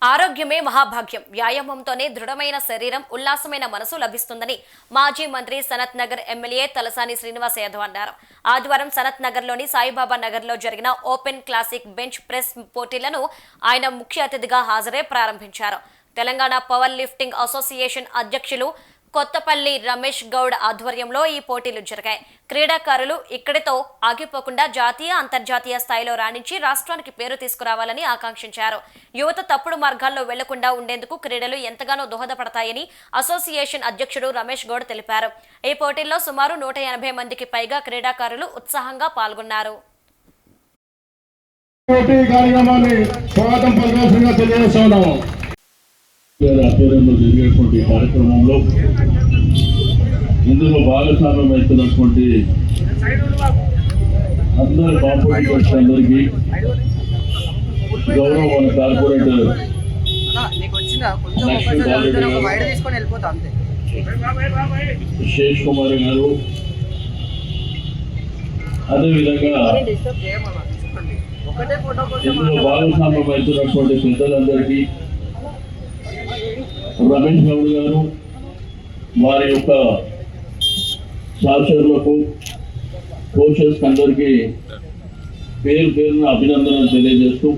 ఆరోగ్యమే మహాభాగ్యం. వ్యాయామంతోనే దృఢమైన శరీరం, ఉల్లాసమైన మనసు లభిస్తుందని మాజీ మంత్రి సనత్ నగర్ ఎమ్మెల్యే తలసాని శ్రీనివాస్ యాదవ్ అన్నారు. ఆదివారం సనత్ నగర్లోని సాయిబాబా నగర్లో జరిగిన ఓపెన్ క్లాసిక్ బెంచ్ ప్రెస్ పోటీలను ఆయన ముఖ్య అతిథిగా హాజరై ప్రారంభించారు. తెలంగాణ పవర్ లిఫ్టింగ్ అసోసియేషన్ అధ్యక్షులు కొత్తపల్లి రమేష్ గౌడ్ ఆధ్వర్యంలో ఈ పోటీలు జరిగాయి. క్రీడాకారులు ఇక్కడితో ఆగిపోకుండా జాతీయ, అంతర్జాతీయ స్థాయిలో రాణించి రాష్ట్రానికి పేరు తీసుకురావాలని ఆకాంక్షించారు. యువత తప్పుడు మార్గాల్లో వెళ్లకుండా ఉండేందుకు క్రీడలు ఎంతగానో దోహదపడతాయని అసోసియేషన్ అధ్యక్షుడు రమేష్ గౌడ్ తెలిపారు. ఈ పోటీల్లో సుమారు 180 మందికి పైగా క్రీడాకారులు ఉత్సాహంగా పాల్గొన్నారు. ఆధ్వర్యంలో జరిగేటువంటి కార్యక్రమంలో ఇందులో భాగస్వామ్యం అవుతున్నటువంటి అందరు కాంపిటీటర్స్ అందరికీ గౌరవ మన కార్పొరేటర్ శేష్ కుమార్ గారు, అదేవిధంగా ఇందులో భాగస్వామ్యం అవుతున్నటువంటి పెద్దలందరికీ, రమేష్ గౌడ్ గారు, వారి యొక్క సహచరులకు, కోచెస్ అందరికీ పేరు పేరున అభినందనలు తెలియజేస్తూ,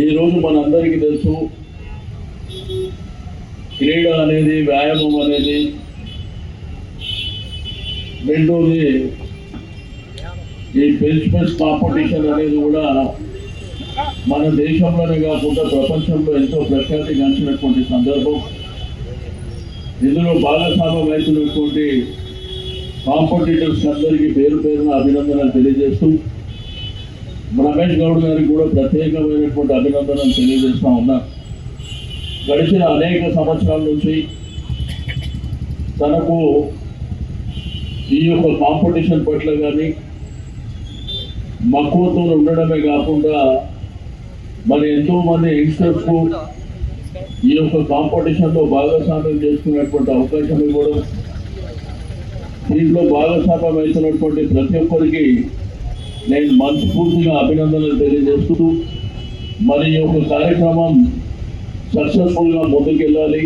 ఈరోజు మనందరికీ తెలుసు క్రీడ అనేది, వ్యాయామం అనేది, రెండోది ఈ బెంచ్ ప్రెస్ కాంపిటీషన్ అనేది కూడా మన దేశంలోనే కాకుండా ప్రపంచంలో ఎంతో ప్రఖ్యాతి గాంచినటువంటి సందర్భం. ఇందులో భాగస్వామ్యం అవుతున్నటువంటి కాంపిటీటర్స్ అందరికీ పేరు పేరున అభినందనలు తెలియజేస్తూ, రమేష్ గౌడ్ గారికి కూడా ప్రత్యేకమైనటువంటి అభినందనలు తెలియజేస్తూ ఉన్నా. గడిచిన అనేక సంవత్సరాల నుంచి తనకు ఈ యొక్క కాంపిటీషన్ పట్ల కానీ మక్కువతో ఉండడమే కాకుండా మరి ఎంతో మంది యంగ్స్టర్స్ కు ఈ యొక్క కాంపిటీషన్ లో భాగస్వామ్యం చేసుకునేటువంటి అవకాశం ఇవ్వడం, దీంట్లో భాగస్వామ్యం అవుతున్నటువంటి ప్రతి ఒక్కరికి నేను మనస్ఫూర్తిగా అభినందనలు తెలియజేస్తూ, మరి ఈ యొక్క కార్యక్రమం సక్సెస్ఫుల్ గా ముందుకెళ్ళాలి.